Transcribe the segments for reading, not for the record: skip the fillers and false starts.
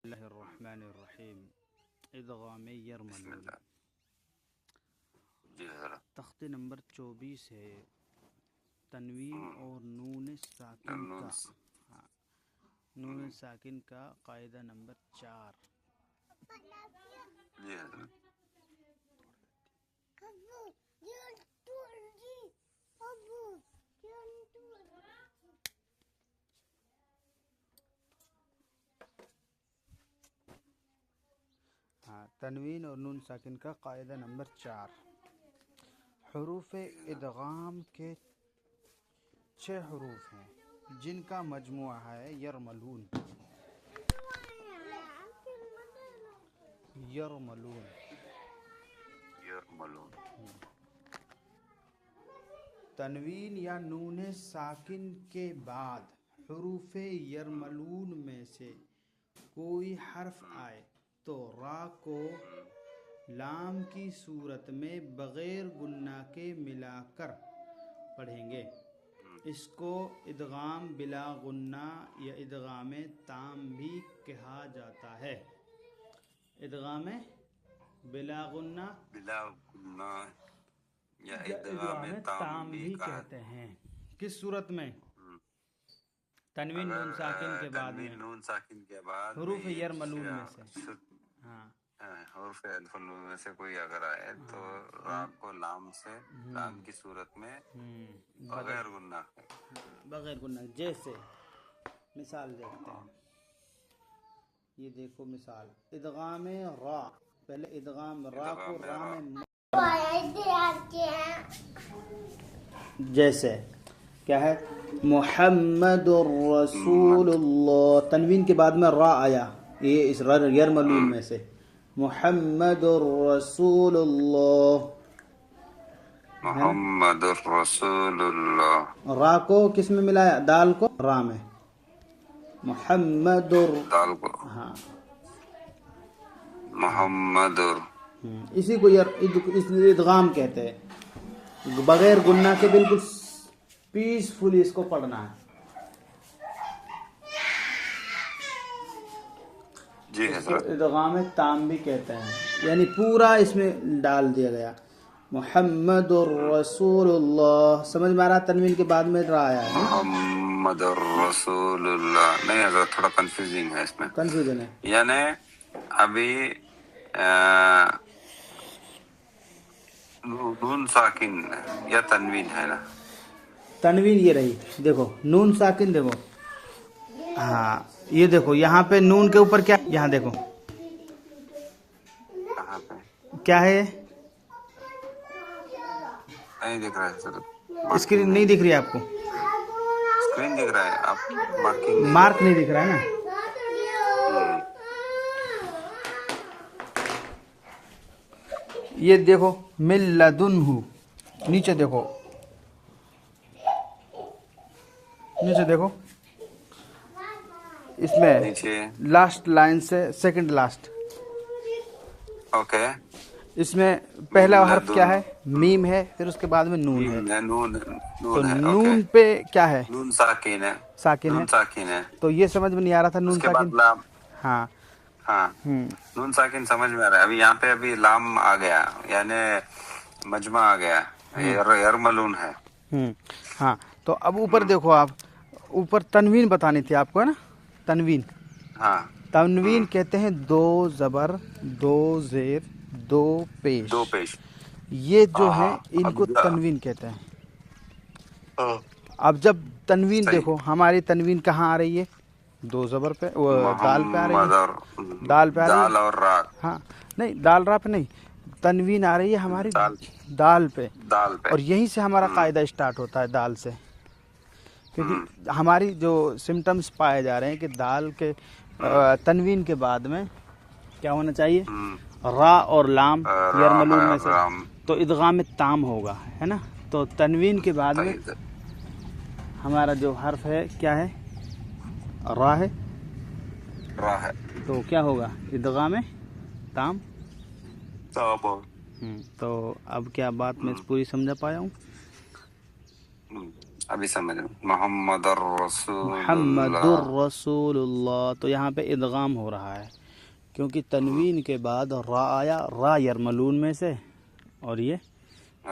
اللہ الرحمن الرحیم ادغام بسم یرملون اللہ. جی حضرت. تخت نمبر 24 ہے. تنوین اور نون ساکن نون کا نون ساکن کا قاعدہ نمبر 4. جی حضرت. تنوین اور نون ساکن کا قاعدہ نمبر 4. حروف ادغام کے 6 حروف ہیں جن کا مجموعہ ہے یرملون. یرملون یرملون. تنوین یا نون ساکن کے بعد حروف یرملون میں سے کوئی حرف آئے تو را کو لام کی صورت میں بغیر گنہ کے ملا کر پڑھیں گے. اس کو ادغام بلا غنہ یا ادغام تام بھی کہا جاتا ہے. ادغام بلا غنہ یا یا ادغام تام بھی کہتے ہیں. کس صورت میں؟ تنوین نون ساکن کے بعد میں نون ساکن کے بعد حروف یرملون میں سے. حروف یرملون میں سے کوئی اگر آئے تو را کو لام سے لام کی صورت میں بغیر گنہ بغیر گنہ. جیسے مثال دیکھتے ہیں. یہ دیکھو مثال ادغام را. پہلے ادغام را کو را میں جیسے کیا ہے محمد الرسول اللہ. تنوین کے بعد میں را آیا یہ اس یرملون میں سے. محمد الرسول اللہ. محمد الرسول اللہ. را کو کس میں ملایا؟ دال کو را میں. محمد دال کو محمد اسی کو ادغام کہتے ہیں. بغیر گنہ کے بالکل پیسفلی اس کو پڑھنا ہے. جی حضرت. ادغام تام بھی کہتے ہیں. یعنی پورا اس میں ڈال دیا گیا. محمد الرسول اللہ. سمجھ میں آ رہا؟ تنوین کے بعد میں را آیا ہے. محمد الرسول اللہ. نہیں حضرت تھوڑا کنفیوزنگ ہے اس میں. کنفیوژن ہے. یعنی ابھی نون ساکن یا تنوین ہے نا. تنوین یہ رہی. دیکھو نون ساکن دیکھو. ہاں یہ دیکھو یہاں پہ نون کے اوپر کیا. یہاں دیکھو کہاں پہ کیا ہے. نہیں دکھ رہا ہے سر. اسکرین نہیں دکھ رہی ہے آپ کو؟ اسکرین دکھ رہا ہے. آپ مارکنگ مارک نہیں دکھ رہا ہے نا. یہ دیکھو من لدنہ. نیچے دیکھو دیکھو اس میں لاسٹ لائن سے سیکنڈ لاسٹ. اوکے. اس میں پہلا حرف کیا ہے؟ میم ہے. پھر اس کے بعد میں نون ہے. تو نون پہ کیا ہے؟ نون ساکن ہے. ساکن ہے. تو یہ سمجھ میں نہیں آ رہا تھا نون ساکن. ہاں نون ساکن سمجھ میں آ رہا ہے. ابھی یہاں پہ ابھی لام آ گیا یعنی مجمع آ گیا. یرملون ہے. ہاں تو اب اوپر دیکھو. آپ اوپر تنوین بتانی تھی آپ کو ہے نا. تنوین تنوین کہتے ہیں 2 زبر 2 زیر 2 پیش. یہ جو ہے ان کو تنوین کہتے ہیں. اب جب تنوین دیکھو ہماری تنوین کہاں آ رہی ہے؟ 2 زبر پہ دال پہ آ رہی ہے. دال پہ آ رہی ہے. اور را. ہاں نہیں دال را پہ نہیں. تنوین آ رہی ہے ہماری دال پہ. اور یہیں سے ہمارا قاعدہ اسٹارٹ ہوتا ہے دال سے. کیونکہ ہماری جو سمٹمز پائے جا رہے ہیں کہ دال کے تنوین کے بعد میں کیا ہونا چاہیے؟ را اور لام یرملون میں سے. تو ادغام تام ہوگا ہے نا. تو تنوین کے بعد میں ہمارا جو حرف ہے کیا ہے؟ را ہے. تو کیا ہوگا؟ ادغام تام. تو اب کیا بات میں پوری سمجھا پایا ہوں؟ ابھی سمجھ محمد الرسول محمد اللہ. الرسول اللہ. تو یہاں پہ ادغام ہو رہا ہے کیونکہ تنوین کے بعد را آیا، را یرملون میں سے، اور یہ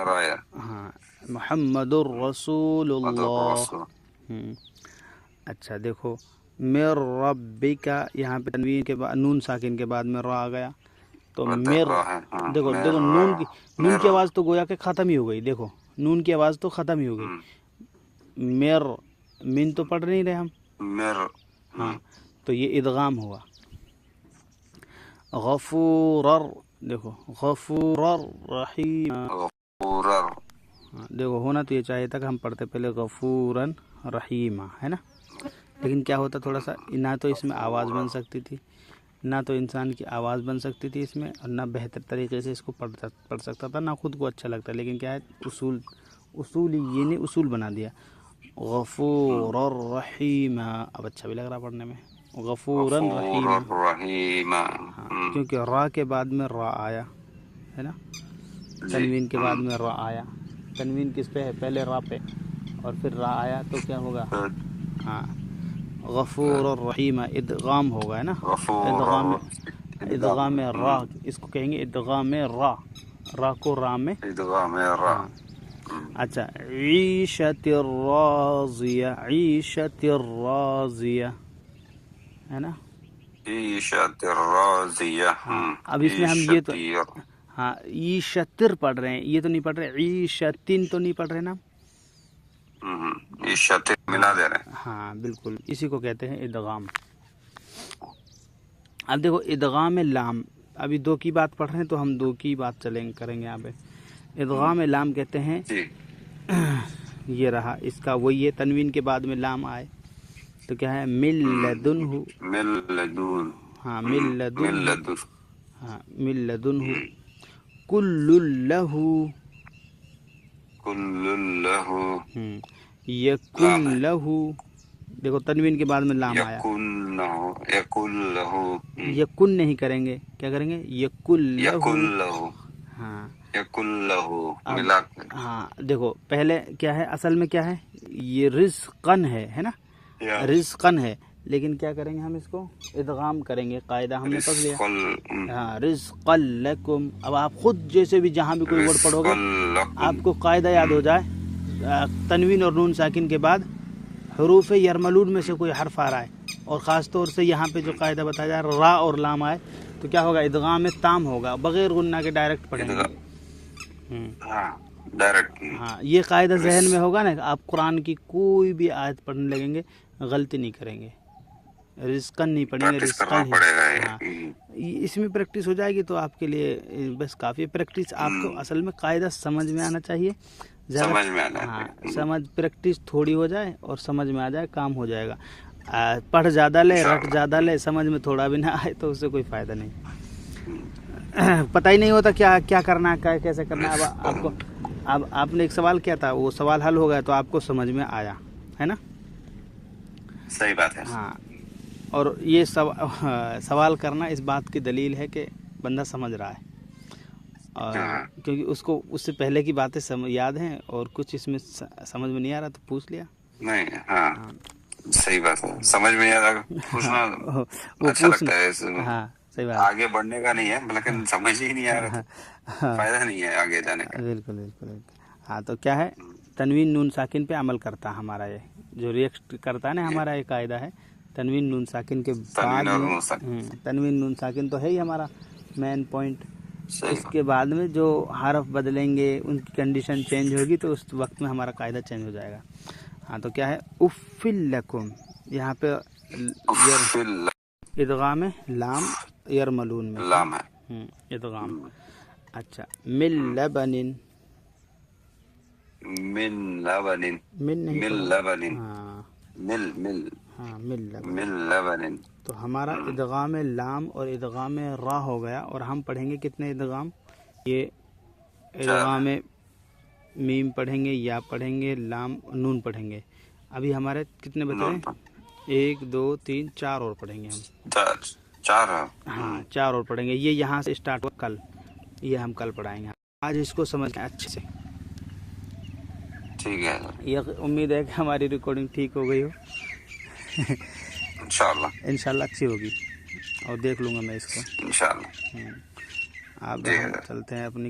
رایا ہاں محمد الرسول اللہ. الرسول. اچھا دیکھو مر ربک، یہاں پہ تنوین کے بعد نون ساکن کے بعد میں را آ گیا تو مر. دیکھو دیکھو نون کی آواز تو گویا کہ ختم ہی ہو گئی. دیکھو نون کی آواز تو ختم ہی ہو گئی. مر مین تو پڑھ نہیں رہے ہم. مر. ہاں تو یہ ادغام ہوا. غفورر، دیکھو غفورر رحیم. غفورر. دیکھو ہونا تو یہ چاہیے تھا کہ ہم پڑھتے پہلے غفورن رحیمہ، ہے نا. لیکن کیا ہوتا تھوڑا سا، نہ تو اس میں آواز بن سکتی تھی، نہ تو انسان کی آواز بن سکتی تھی اس میں، اور نہ بہتر طریقے سے اس کو پڑھ سکتا تھا، نہ خود کو اچھا لگتا. لیکن کیا ہے اصول یہ نہیں، اصول بنا دیا. غفور الرحیم، اب اچھا بھی لگ رہا پڑھنے میں. غفور الرحیم، الرحیم. کیونکہ را کے بعد میں را آیا ہے نا، تنوین کے بعد میں را آیا. تنوین کس پہ ہے؟ پہلے را پہ، اور پھر را آیا تو کیا ہوگا؟ ہاں غفور الرحیم، ادغام ہوگا ہے نا. ادغام را، اس کو کہیں گے ادغام را، را کو را میں ادغام را. اچھا عیشت الراضیہ، عیشت الراضیہ ہے نا. عیشت الراضیہ. اب اس میں ہم یہ تو ہاں عیشتر پڑھ رہے ہیں، یہ تو نہیں پڑھ رہے، عیشتن تو نہیں پڑھ رہے نا. عیشت ملا دے رہے ہیں. ہاں بالکل، اسی کو کہتے ہیں ادغام. اب دیکھو ادغام لام، ابھی دو کی بات پڑھ رہے ہیں تو ہم دو کی بات کریں گے یہاں پہ. ادغام لام کہتے ہیں یہ رہا اس کا وہی ہے، تنوین کے بعد میں لام آئے تو کیا ہے؟ مل لدنہ. مل لدن. ہاں مل لدنہ. ہاں مل لدنہ. کل لہ. کل لہ. یکن لہ. دیکھو تنوین کے بعد میں لام آیا. یکن لہ. یکن نہیں کریں گے، کیا کریں گے؟ یکن لہ. یکن لہ. ہاں یکن لہ ملا. ہاں دیکھو پہلے کیا ہے، اصل میں کیا ہے؟ یہ رزقن ہے نا، رزقن ہے. لیکن کیا کریں گے ہم اس کو ادغام کریں گے. قاعدہ ہم نے پڑھ لیا. ہاں رزقا لکم. اب آپ خود جیسے بھی جہاں بھی کوئی ورڈ پڑھو گے آپ کو قاعدہ یاد ہو جائے، تنوین اور نون ساکن کے بعد حروف یرملون میں سے کوئی حرف آ رہا ہے، اور خاص طور سے یہاں پہ جو قاعدہ بتایا جا رہا ہے را اور لام آئے تو کیا ہوگا؟ ادغام تام ہوگا، بغیر غنہ کے ڈائریکٹ پڑھیں گے. ہاں یہ قاعدہ ذہن میں ہوگا نا، آپ قرآن کی کوئی بھی آیت پڑھنے لگیں گے غلطی نہیں کریں گے. رزقن نہیں پڑھیں گے، رزقن ہی. ہاں اس میں پریکٹس ہو جائے گی تو آپ کے لیے بس کافی. پریکٹس آپ کو اصل میں قاعدہ سمجھ میں آنا چاہیے. سمجھ میں آنا. ہاں پریکٹس تھوڑی ہو جائے اور سمجھ میں آ جائے، کام ہو جائے گا. پڑھ زیادہ لے، رٹ زیادہ لے، سمجھ میں تھوڑا بھی نہ آئے تو اس سے کوئی فائدہ نہیں. پتہ ہی نہیں ہوتا کیا کرنا ہے، کیسے کرنا ہے. اب آپ کو، اب آپ نے ایک سوال کیا تھا، وہ سوال حل ہو گیا تو آپ کو سمجھ میں آیا ہے نا. صحیح بات ہے. ہاں اور یہ سوال کرنا اس بات کی دلیل ہے کہ بندہ سمجھ رہا ہے، اور کیونکہ اس کو اس سے پہلے کی باتیں یاد ہیں اور کچھ اس میں سمجھ میں نہیں آ رہا تو پوچھ لیا. نہیں ہاں صحیح بات ہے، سمجھ میں نہیں آ رہا پوچھنا اچھا لگتا ہے. ہاں صحیح بات، آگے بڑھنے کا نہیں ہے لیکن سمجھ ہی نہیں آ رہا تو فائدہ نہیں ہے آگے جانے کا. بالکل بالکل بالکل. ہاں تو کیا ہے، تنوین نون ساکن پہ عمل کرتا ہے ہمارا، یہ جو ریئیکٹ کرتا ہے نا ہمارا یہ قاعدہ ہے. تنوین نون ساکن کے بعد میں تنوین نون ساکن تو ہے ہی ہمارا مین پوائنٹ. اس کے بعد میں جو حرف بدلیں گے ان کی کنڈیشن چینج ہوگی تو اس وقت میں ہمارا قاعدہ چینج ہو جائے گا. ہاں تو کیا ہے افل لکم، یہاں پہ ادغام لام یرملون میں لام ہے ادغام. اچھا مل لبن. من لبن. من نہیں مل لبن. ہاں مل مل. ہاں مل لبن. مل لبن. تو ہمارا ادغام لام اور ادغام را ہو گیا. اور ہم پڑھیں گے کتنے ادغام؟ یہ ادغام میم پڑھیں گے، یا پڑھیں گے، لام نون پڑھیں گے. ابھی ہمارے کتنے بچ رہے ہیں؟ 1 2 3 4 اور پڑھیں گے ہم. 4 ہاں 4 اور پڑھیں گے. یہ یہاں سے اسٹارٹ ہوا کل، یہ ہم کل پڑھائیں گے. آج اس کو سمجھیں اچھے سے. ٹھیک ہے یہ امید ہے کہ ہماری ریکارڈنگ ٹھیک ہو گئی ہو. انشاءاللہ انشاءاللہ اچھی ہوگی اور دیکھ لوں گا میں اس کو. انشاءاللہ. آپ ٹھیک ہے ہم سر. چلتے ہیں اپنی